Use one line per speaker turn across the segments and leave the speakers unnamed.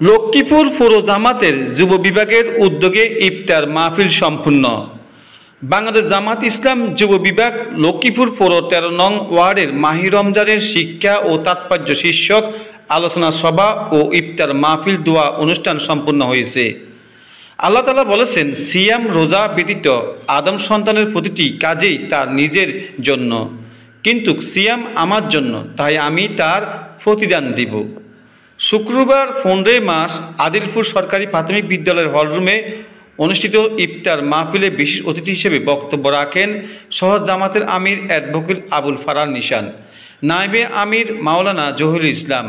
লক্ষ্মীপুর পৌর জামাতের যুব বিভাগের উদ্যোগে ইফতার মাহফিল সম্পূর্ণ। বাংলাদেশ জামাত ইসলাম যুব বিভাগ লক্ষ্মীপুর পৌর ১৩ নং ওয়ার্ডের মাহে রমজানের শিক্ষা ও তাৎপর্য শীর্ষক আলোচনা সভা ও ইফতার মাহফিল দোয়া অনুষ্ঠান সম্পন্ন হয়েছে। আল্লাহ তাআলা বলেছেন, সিয়াম রোজা ব্যতীত আদম সন্তানের প্রতিটি কাজেই তার নিজের জন্য, কিন্তু সিয়াম আমার জন্য, তাই আমি তার প্রতিদান দিব। শুক্রবার ১৫ মার্চ আদিলপুর সরকারি প্রাথমিক বিদ্যালয়ের হলরুমে অনুষ্ঠিত ইফতার মাহফিলে বিশেষ অতিথি হিসেবে বক্তব্য রাখেন শহর জামাতের আমির অ্যাডভোকেট আবুল ফারার নিশান, নায়েবে আমির মাওলানা জহিরুল ইসলাম,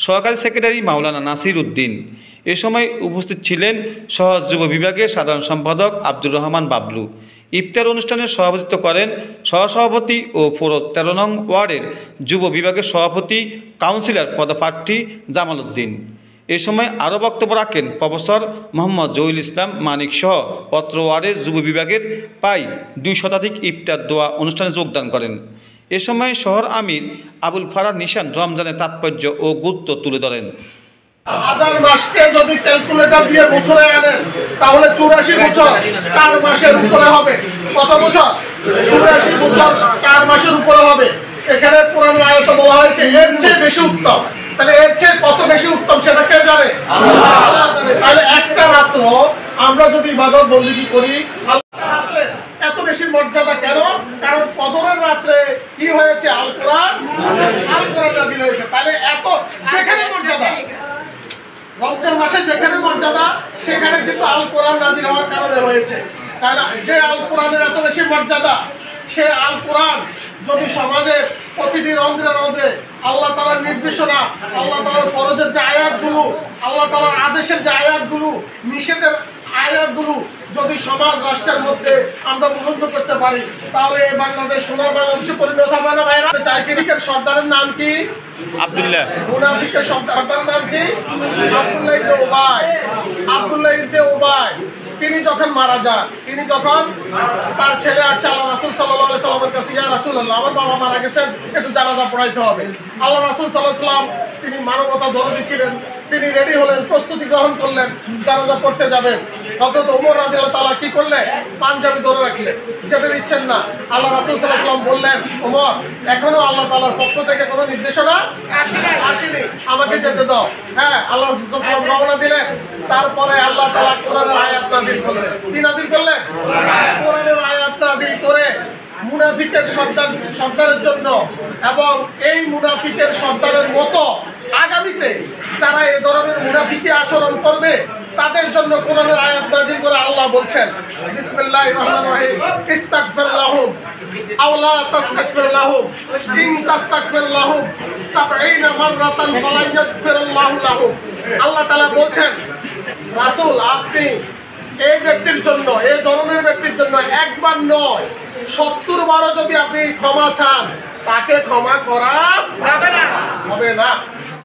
সহকারী সেক্রেটারি মাওলানা নাসির উদ্দিন। এ সময় উপস্থিত ছিলেন শহর যুব বিভাগের সাধারণ সম্পাদক আব্দুর রহমান বাবলু। ইফতার অনুষ্ঠানে সভাপতিত্ব করেন সহসভাপতি ও পৌর ১৩ নং ওয়ার্ডের যুব বিভাগের সভাপতি কাউন্সিলর পদপ্রার্থী জামাল উদ্দিন। এ সময় আরও বক্তব্য রাখেন প্রফেসর মোহাম্মদ জহিরুল ইসলাম মানিক সহ অত্র ওয়ার্ডের যুব বিভাগের প্রায় ২ শতাধিক ইফতার দোয়া অনুষ্ঠানে যোগদান করেন। এ সময় শহর আমির আবুল ফারার নিশান রমজানের তাৎপর্য ও গুরুত্ব তুলে ধরেন।
হাজার মাসকে যদি ক্যালকুলেটর দিয়ে বছরে আনেন তাহলে ৮৪ বছর ৪ মাসের উপরে হবে। কত বছর? ৮৪ বছর ৪ মাসের উপরে হবে। এখানে কোরআনের আয়াতে বলা হয়েছে এর চেয়ে বেশি উত্তম। তাহলে এর চেয়ে কত বেশি উত্তম সেটা কে জানে? আল্লাহ জানে। তাহলে একটা রাত্র আমরা যদি ইবাদত বন্দেগী করি, আল্লাহর রাত্রে এত বেশি মর্যাদা কেন? কারণ কদরের রাত্রে কি হয়েছে? আল কোরআন নাযিল হয়েছে। তাহলে এত যেখানে মর্যাদা, রমজান মাসে যেখানে মর্যাদা সেখানে কিন্তু আল কোরআন নাযিল হওয়ার কারণে হয়েছে। তাহলে যে আল কোরআনের এত বেশি মর্যাদা, সে আল কোরআন যদি সমাজের প্রতিটি রন্ধ্রে রন্ধ্রে আল্লাহ তাআলার নির্দেশনা, আল্লাহ তাআলার ফরজের যে আয়াতগুলো, আল্লাহ তাআলার আদেশের যে আয়াতগুলো, নিষেধের আয়াতগুলো যদি সমাজ রাষ্ট্রের মধ্যে আমরা মুগ্ধ করতে পারি, তাহলে এই বাংলাদেশ সোনার বাংলাদেশে পরিণত হবে না ভাইরা? চাইকিরিকের সর্দারের নাম কি?
আব্দুল্লাহ।
মুনাফিকের সর্দারের নাম কি? আব্দুল্লাহ ইবনে উবাই। আব্দুল্লাহ ইবনে উবাই তিনি যখন মারা যান, তিনি যখন তার ছেলে আসছে আল্লাহ রাসূল সাল্লাল্লাহু আলাইহি সাল্লামের কাছে, ইয়া রাসূলুল্লাহ, আমার বাবা মারা গেছেন, একটু জানাজা পড়াইতে হবে। আল্লাহ রাসূল সাল্লাল্লাহু আলাইহি সাল্লাম তিনি মানবতা দরদি ছিলেন, তিনি রেডি হলেন, প্রস্তুতি গ্রহণ করলেন, জানাজা পড়তে যাবেন। হযরত ওমর রাদিয়াল্লাহু তাআলা কি করলেন? পাঞ্জাবি ধরে রাখলেন, যেতে দিচ্ছেন না। আল্লাহ রাসূল সাল্লাল্লাহু আলাইহি সাল্লাম বললেন, ওমর, এখনো আল্লাহ তাআলার পক্ষ থেকে কোনো নির্দেশনা আসেনি, আমাকে যেতে দাও। হ্যাঁ, আল্লাহ রাসূল সাল্লাল্লাহু আলাইহি সাল্লাম রওনা দিলেন। তারপরে আল্লাহ তাআলা কোরআনের আয়াত নাযিল করলেন। কি নাযিল করলেন? কোরআনের আয়াত নাযিল করে মুনাফিকের সর্দারের জন্য এবং এই মুনাফিকের সর্দারের মতো আগামীতে যারা এই ধরনের মুনাফিকি আচরণ করবে তাদের জন্য কোরআনের আয়াত নাযিল করে আল্লাহ বলছেন, বিসমিল্লাহির রহমানির রহিম, ইস্তাগফির লাহুম আও লা তাস্তাগফির লাহুম ইন তাস্তাগফির লাহুম ৭০ মাররাতান ফালা ইয়াগফিরুল্লাহু লাহুম। আল্লাহ তাআলা বলছেন, রাসূল, আপনি এই ব্যক্তির জন্য, এই ধরনের ব্যক্তির জন্য একবার নয় ৭০ বারও যদি আপনি ক্ষমা চান, তাকে ক্ষমা করা যাবে না, হবে না।